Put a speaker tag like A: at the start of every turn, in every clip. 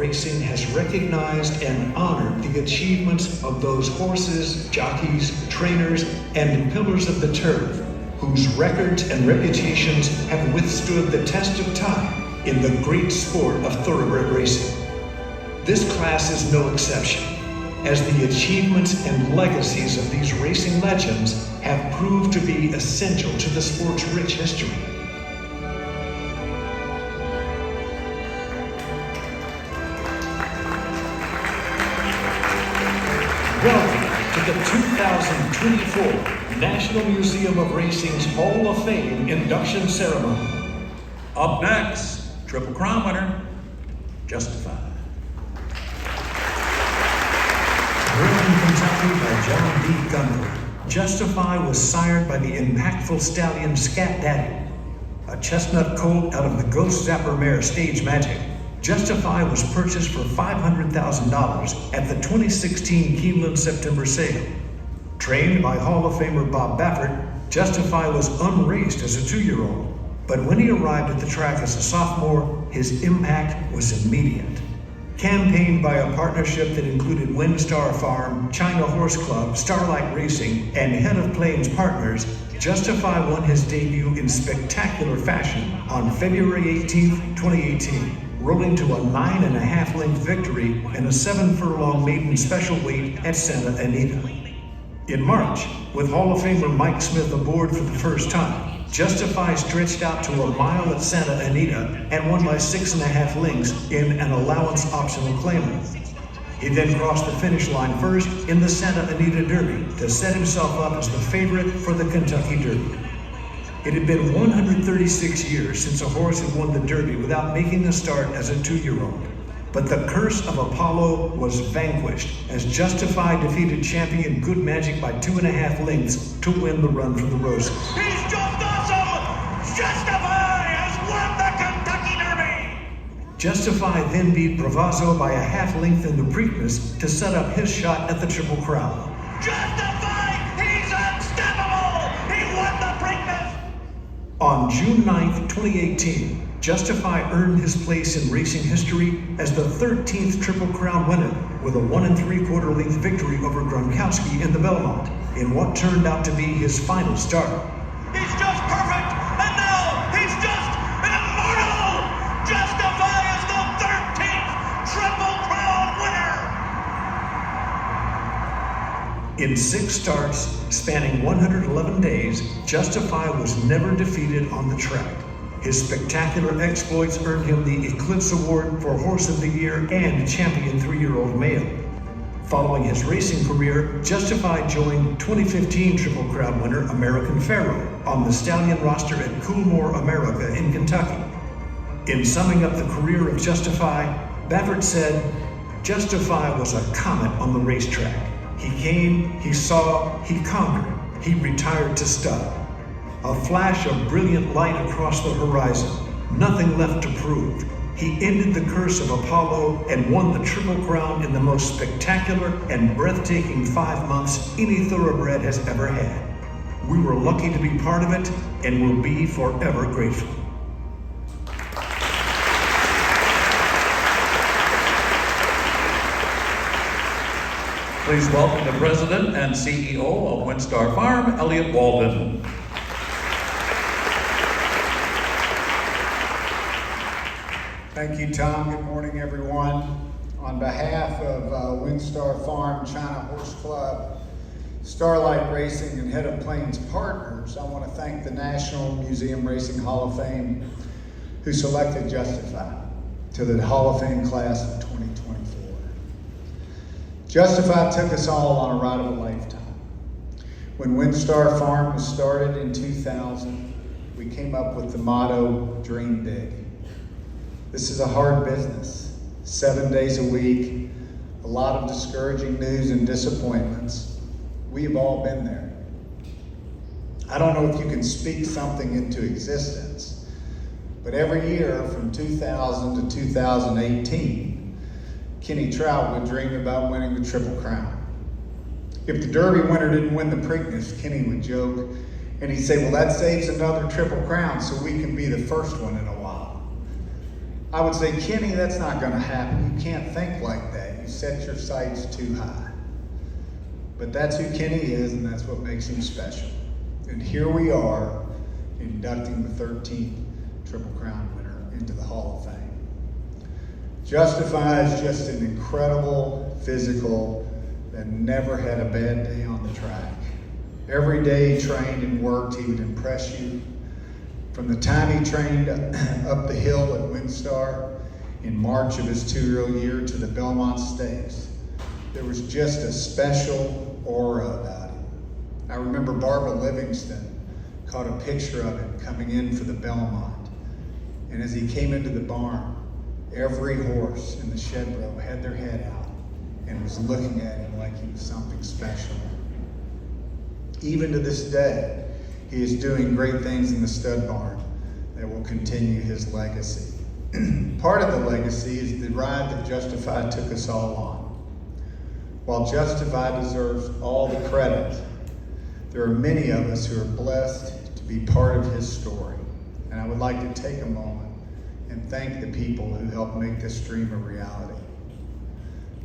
A: racing has recognized and honored the achievements of those horses, jockeys, trainers, and pillars of the turf, whose records and reputations have withstood the test of time in the great sport of thoroughbred racing. This class is no exception, as the achievements and legacies of these racing legends have proved to be essential to the sport's rich history. Welcome to the 2024 National Museum of Racing's Hall of Fame induction ceremony.
B: Up next, Triple Crown winner, Justified.
A: Born in Kentucky by John D. Gunter, Justify was sired by the impactful stallion Scat Daddy, a chestnut colt out of the Ghost Zapper mare Stage Magic. Justify was purchased for $500,000 at the 2016 Keeneland September sale. Trained by Hall of Famer Bob Baffert, Justify was unraced as a 2-year-old, but when he arrived at the track as a sophomore, his impact was immediate. Campaigned by a partnership that included WinStar Farm, China Horse Club, Starlight Racing, and Head of Plains Partners, Justify won his debut in spectacular fashion on February 18, 2018. Rolling to a 9.5 length victory and a 7-furlong maiden special weight at Santa Anita. In March, with Hall of Famer Mike Smith aboard for the first time, Justify stretched out to a mile at Santa Anita and won by 6.5 lengths in an allowance optional claimer. He then crossed the finish line first in the Santa Anita Derby to set himself up as the favorite for the Kentucky Derby. It had been 136 years since a horse had won the Derby without making a start as a 2-year-old. But the curse of Apollo was vanquished as Justify defeated champion Good Magic by 2.5 lengths to win the Run for the Roses.
B: He's just awesome! Justify has won the Kentucky Derby!
A: Justify then beat Bravazzo by a 1/2 length in the Preakness to set up his shot at the Triple Crown.
B: Justify! He's unstoppable! He won the Preakness!
A: On June 9, 2018, Justify earned his place in racing history as the 13th Triple Crown winner with a 1 3/4 length victory over Gronkowski in the Belmont in what turned out to be his final start.
B: He's just perfect, and now he's just immortal! Justify is the 13th Triple Crown winner!
A: In 6 starts, spanning 111 days, Justify was never defeated on the track. His spectacular exploits earned him the Eclipse Award for Horse of the Year and Champion 3-year-old male. Following his racing career, Justify joined 2015 Triple Crown winner American Pharoah on the stallion roster at Coolmore America in Kentucky. In summing up the career of Justify, Baffert said, "Justify was a comet on the racetrack. He came, he saw, he conquered, he retired to stud. A flash of brilliant light across the horizon, nothing left to prove. He ended the curse of Apollo and won the Triple Crown in the most spectacular and breathtaking 5 months any thoroughbred has ever had. We were lucky to be part of it and will be forever grateful."
B: Please welcome the President and CEO of WinStar Farm, Elliot Walden.
C: Thank you, Tom. Good morning, everyone. On behalf of WinStar Farm, China Horse Club, Starlight Racing, and Head of Plains Partners, I want to thank the National Museum Racing Hall of Fame who selected Justify to the Hall of Fame class of 2024. Justify took us all on a ride of a lifetime. When WinStar Farm was started in 2000, we came up with the motto, "Dream Big." This is a hard business, 7 days a week, a lot of discouraging news and disappointments. We have all been there. I don't know if you can speak something into existence, but every year from 2000 to 2018, Kenny Trout would dream about winning the Triple Crown. If the Derby winner didn't win the Preakness, Kenny would joke, and he'd say, well, that saves another Triple Crown so we can be the first one in a while. I would say, Kenny, that's not going to happen. You can't think like that. You set your sights too high. But that's who Kenny is, and that's what makes him special. And here we are, inducting the 13th Triple Crown winner into the Hall of Fame. Justify is just an incredible physical that never had a bad day on the track. Every day he trained and worked, he would impress you. From the time he trained up the hill at Windstar in March of his 2-year-old year to the Belmont Stakes, there was just a special aura about him. I remember Barbara Livingston caught a picture of him coming in for the Belmont. And as he came into the barn, every horse in the shed row had their head out and was looking at him like he was something special. Even to this day, he is doing great things in the stud barn that will continue his legacy. Part of the legacy is the ride that Justify took us all on. While Justify deserves all the credit, there are many of us who are blessed to be part of his story. And I would like to take a moment and thank the people who helped make this dream a reality.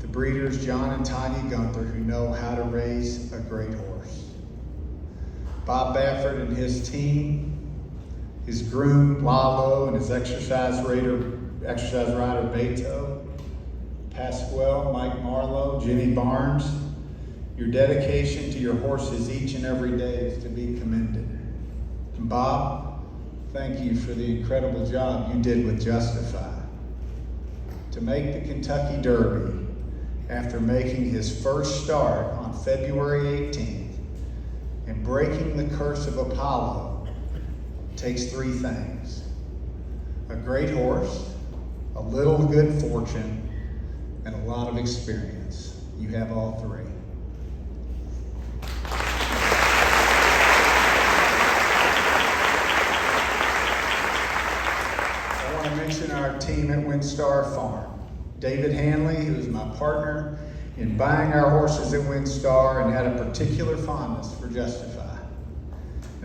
C: The breeders, John and Tanya Gunther, who know how to raise a great horse. Bob Baffert and his team, his groom, Lalo, and his exercise rider, Beto, Pasquale, Mike Marlowe, Jimmy Barnes. Your dedication to your horses each and every day is to be commended. And Bob, thank you for the incredible job you did with Justify. To make the Kentucky Derby after making his first start on February 18th and breaking the curse of Apollo takes 3 things: a great horse, a little good fortune, and a lot of experience. You have all 3. I want to mention our team at Windstar Farm. David Hanley, who is my partner in buying our horses at Windstar and had a particular fondness for Justify.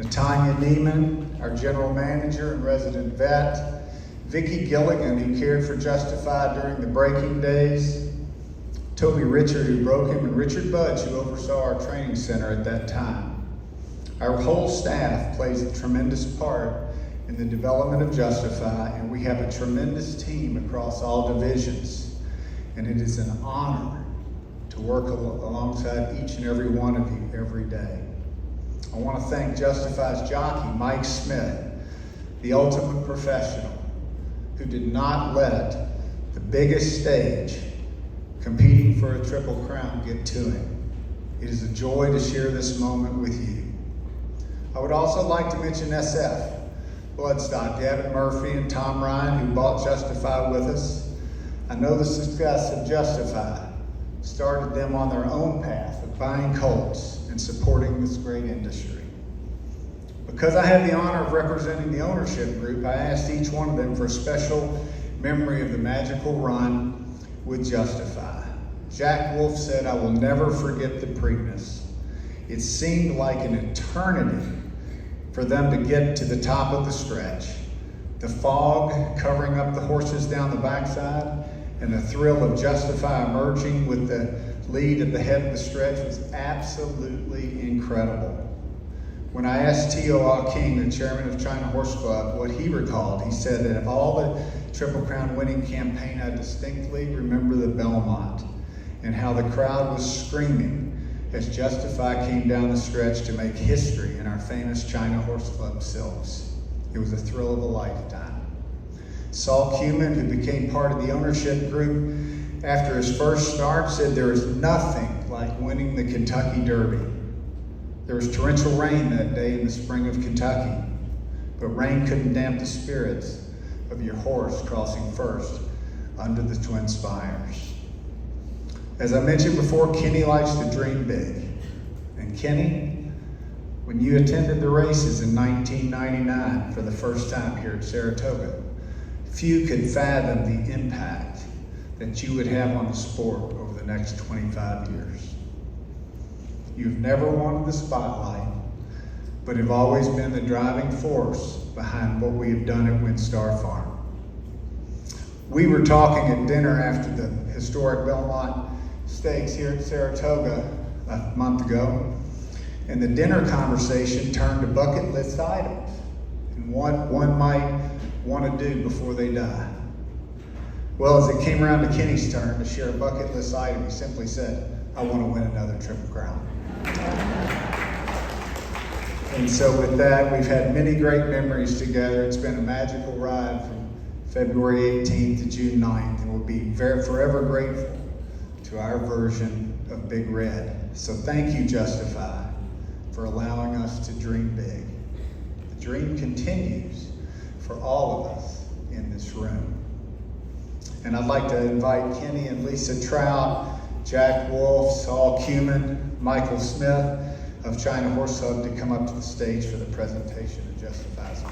C: Tanya Neiman, our general manager and resident vet. Vicki Gilligan, who cared for Justify during the breaking days. Toby Richard, who broke him, and Richard Budge, who oversaw our training center at that time. Our whole staff plays a tremendous part in the development of Justify, and we have a tremendous team across all divisions. And it is an honor to work alongside each and every one of you every day. I want to thank Justify's jockey, Mike Smith, the ultimate professional, who did not let the biggest stage, competing for a Triple Crown, get to him. It is a joy to share this moment with you. I would also like to mention SF, Bloodstock, Gavin Murphy and Tom Ryan, who bought Justify with us. I know the success of Justify started them on their own path of buying colts and supporting this great industry. Because I had the honor of representing the ownership group, I asked each one of them for a special memory of the magical run with Justify. Jack Wolf said, "I will never forget the Preakness. It seemed like an eternity for them to get to the top of the stretch. The fog covering up the horses down the backside and the thrill of Justify emerging with the lead at the head of the stretch was absolutely incredible." When I asked T.O. King, the chairman of China Horse Club, what he recalled, he said that of all the Triple Crown winning campaign, I distinctly remember the Belmont and how the crowd was screaming as Justify came down the stretch to make history in our famous China Horse Club silks. It was a thrill of a lifetime. Saul Kuman, who became part of the ownership group after his first start, said there is nothing like winning the Kentucky Derby. There was torrential rain that day in the spring of Kentucky, but rain couldn't damp the spirits of your horse crossing first under the Twin Spires. As I mentioned before, Kenny likes to dream big. And Kenny, when you attended the races in 1999 for the first time here at Saratoga, few could fathom the impact that you would have on the sport over the next 25 years. You've never wanted the spotlight, but have always been the driving force behind what we have done at Windstar Farm. We were talking at dinner after the historic Belmont Steaks here at Saratoga a month ago, and the dinner conversation turned to bucket list items and what one might want to do before they die. Well, as it came around to Kenny's turn to share a bucket list item, he simply said, "I want to win another Triple Crown." And so with that, we've had many great memories together. It's been a magical ride from February 18th to June 9th, and we'll be forever grateful to our version of Big Red. So thank you, Justify, for allowing us to dream big. The dream continues for all of us in this room. And I'd like to invite Kenny and Lisa Trout, Jack Wolf, Saul Cuman, Michael Smith of China Horse Hub to come up to the stage for the presentation of Justify's.